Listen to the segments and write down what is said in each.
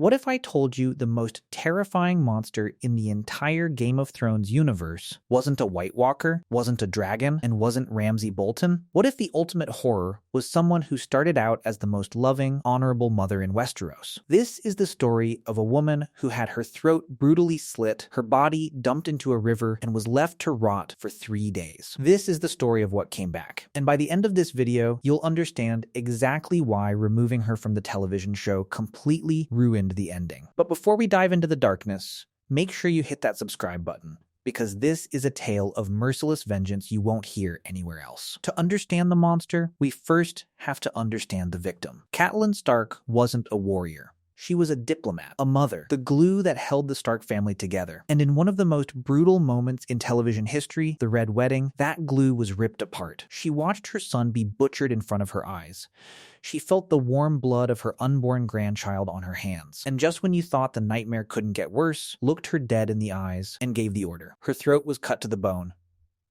What if I told you the most terrifying monster in the entire Game of Thrones universe wasn't a White Walker, wasn't a dragon, and wasn't Ramsay Bolton? What if the ultimate horror was someone who started out as the most loving, honorable mother in Westeros? This is the story of a woman who had her throat brutally slit, her body dumped into a river, and was left to rot for 3 days. This is the story of what came back. And by the end of this video, you'll understand exactly why removing her from the television show completely ruined the ending. But before we dive into the darkness, make sure you hit that subscribe button, because this is a tale of merciless vengeance you won't hear anywhere else. To understand the monster, we first have to understand the victim. Catelyn Stark wasn't a warrior. She was a diplomat, a mother, the glue that held the Stark family together. And in one of the most brutal moments in television history, the Red Wedding, that glue was ripped apart. She watched her son be butchered in front of her eyes. She felt the warm blood of her unborn grandchild on her hands. And just when you thought the nightmare couldn't get worse, looked her dead in the eyes and gave the order. Her throat was cut to the bone.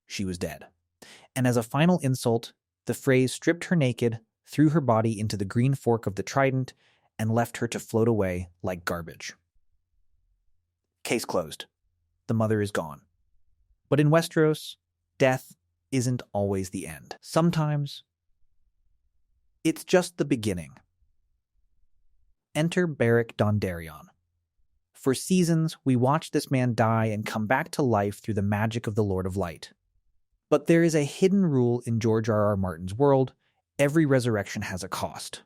She was dead. And as a final insult, the phrase stripped her naked, threw her body into the green fork of the trident, and left her to float away like garbage. Case closed. The mother is gone. But in Westeros, death isn't always the end. Sometimes, it's just the beginning. Enter Beric Dondarrion. For seasons, we watch this man die and come back to life through the magic of the Lord of Light. But there is a hidden rule in George R.R. Martin's world: every resurrection has a cost.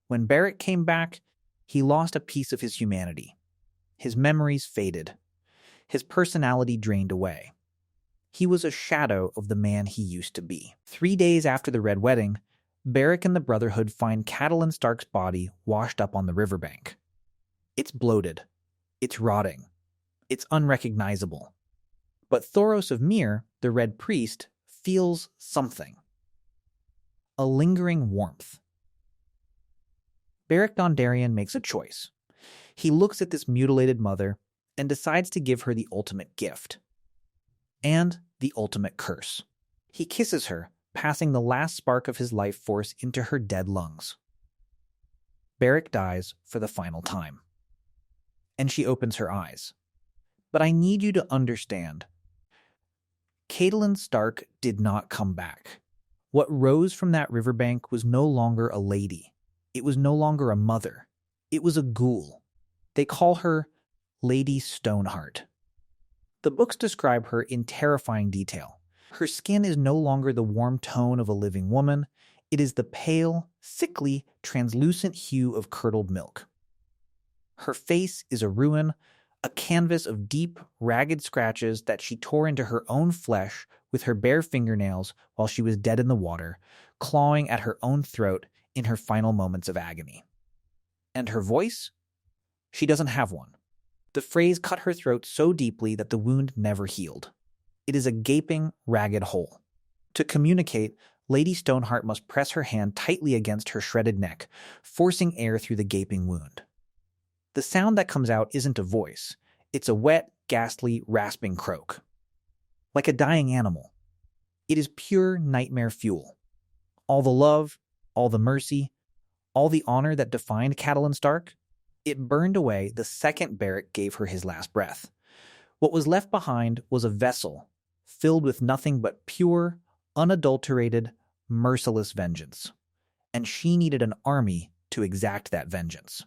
When Beric came back, he lost a piece of his humanity. His memories faded. His personality drained away. He was a shadow of the man he used to be. 3 days after the Red Wedding, Beric and the Brotherhood find Catelyn Stark's body washed up on the riverbank. It's bloated. It's rotting. It's unrecognizable. But Thoros of Myr, the Red Priest, feels something. A lingering warmth. Beric Dondarrion makes a choice. He looks at this mutilated mother and decides to give her the ultimate gift. And the ultimate curse. He kisses her, passing the last spark of his life force into her dead lungs. Beric dies for the final time. And she opens her eyes. But I need you to understand, Catelyn Stark did not come back. What rose from that riverbank was no longer a lady. It was no longer a mother. It was a ghoul. They call her Lady Stoneheart. The books describe her in terrifying detail. Her skin is no longer the warm tone of a living woman. It is the pale, sickly, translucent hue of curdled milk. Her face is a ruin, a canvas of deep, ragged scratches that she tore into her own flesh with her bare fingernails while she was dead in the water, clawing at her own throat in her final moments of agony. And her voice? She doesn't have one. The phrase cut her throat so deeply that the wound never healed. It is a gaping, ragged hole. To communicate, Lady Stoneheart must press her hand tightly against her shredded neck, forcing air through the gaping wound. The sound that comes out isn't a voice. It's a wet, ghastly, rasping croak. Like a dying animal. It is pure nightmare fuel. All the love, all the mercy, all the honor that defined Catelyn Stark, it burned away the second Beric gave her his last breath. What was left behind was a vessel filled with nothing but pure, unadulterated, merciless vengeance. And she needed an army to exact that vengeance.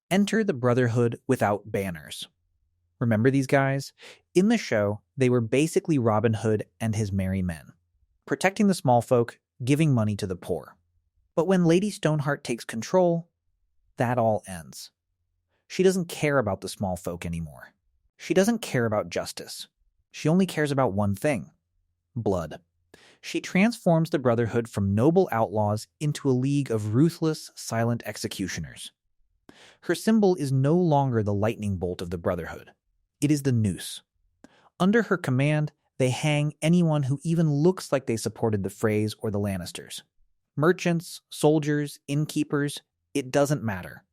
Enter the Brotherhood Without Banners. Remember these guys? In the show, they were basically Robin Hood and his merry men, protecting the small folk, giving money to the poor. But when Lady Stoneheart takes control, that all ends. She doesn't care about the small folk anymore. She doesn't care about justice. She only cares about one thing: blood. She transforms the Brotherhood from noble outlaws into a league of ruthless, silent executioners. Her symbol is no longer the lightning bolt of the Brotherhood. It is the noose. Under her command, they hang anyone who even looks like they supported the Freys or the Lannisters. Merchants, soldiers, innkeepers, it doesn't matter.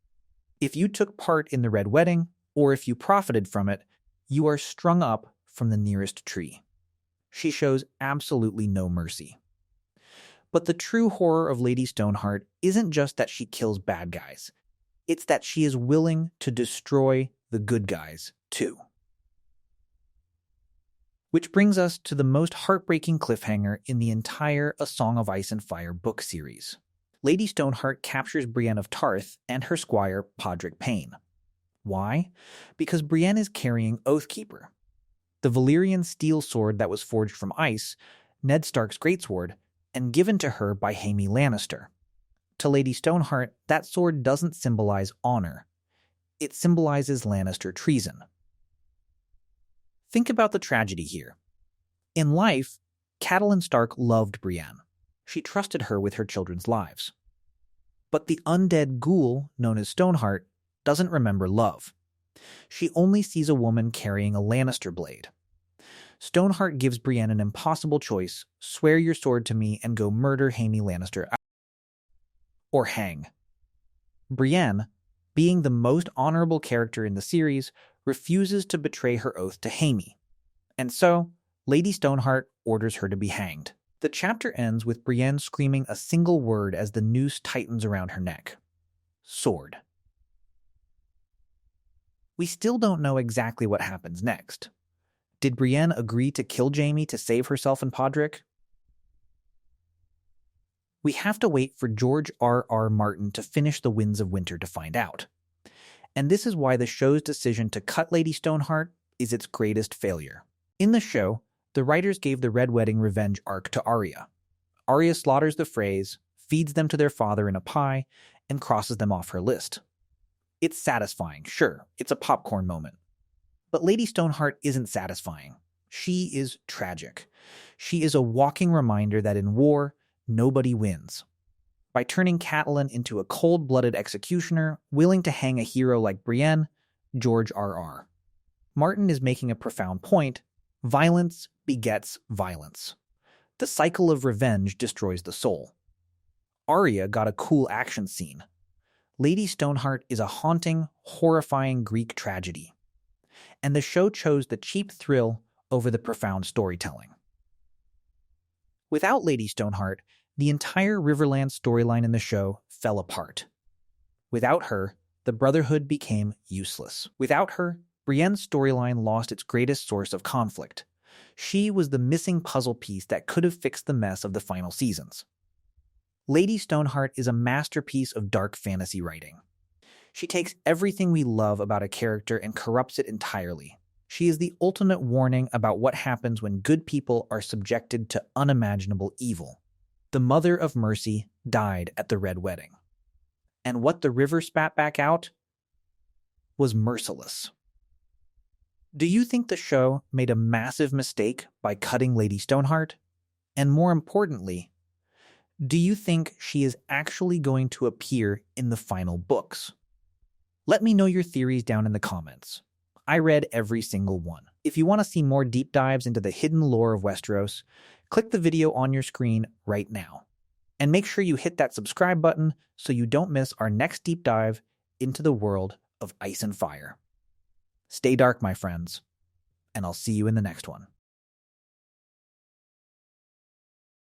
If you took part in the Red Wedding, or if you profited from it, you are strung up from the nearest tree. She shows absolutely no mercy. But the true horror of Lady Stoneheart isn't just that she kills bad guys. It's that she is willing to destroy the good guys, too. Which brings us to the most heartbreaking cliffhanger in the entire A Song of Ice and Fire book series. Lady Stoneheart captures Brienne of Tarth and her squire, Podrick Payne. Why? Because Brienne is carrying Oathkeeper, the Valyrian steel sword that was forged from ice, Ned Stark's greatsword, and given to her by Jaime Lannister. To Lady Stoneheart, that sword doesn't symbolize honor. It symbolizes Lannister treason. Think about the tragedy here. In life, Catelyn Stark loved Brienne. She trusted her with her children's lives. But the undead ghoul, known as Stoneheart, doesn't remember love. She only sees a woman carrying a Lannister blade. Stoneheart gives Brienne an impossible choice: swear your sword to me and go murder Jaime Lannister, or hang. Brienne, being the most honorable character in the series, refuses to betray her oath to Jaime, and so Lady Stoneheart orders her to be hanged. The chapter ends with Brienne screaming a single word as the noose tightens around her neck: sword. We still don't know exactly what happens next. Did Brienne agree to kill Jaime to save herself and Podrick? We have to wait for George R.R. Martin to finish The Winds of Winter to find out. And this is why the show's decision to cut Lady Stoneheart is its greatest failure. In the show, the writers gave the Red Wedding revenge arc to Arya. Arya slaughters the Freys, feeds them to their father in a pie, and crosses them off her list. It's satisfying, sure, it's a popcorn moment. But Lady Stoneheart isn't satisfying. She is tragic. She is a walking reminder that in war, nobody wins. By turning Catelyn into a cold-blooded executioner willing to hang a hero like Brienne, George R.R. Martin is making a profound point: violence begets violence. The cycle of revenge destroys the soul. Arya got a cool action scene. Lady Stoneheart is a haunting, horrifying Greek tragedy. And the show chose the cheap thrill over the profound storytelling. Without Lady Stoneheart, the entire Riverland storyline in the show fell apart. Without her, the Brotherhood became useless. Without her, Brienne's storyline lost its greatest source of conflict. She was the missing puzzle piece that could have fixed the mess of the final seasons. Lady Stoneheart is a masterpiece of dark fantasy writing. She takes everything we love about a character and corrupts it entirely. She is the ultimate warning about what happens when good people are subjected to unimaginable evil. The mother of mercy died at the Red Wedding. And what the river spat back out was merciless. Do you think the show made a massive mistake by cutting Lady Stoneheart? And more importantly, do you think she is actually going to appear in the final books? Let me know your theories down in the comments. I read every single one. If you want to see more deep dives into the hidden lore of Westeros, click the video on your screen right now. And make sure you hit that subscribe button so you don't miss our next deep dive into the world of Ice and Fire. Stay dark, my friends, and I'll see you in the next one.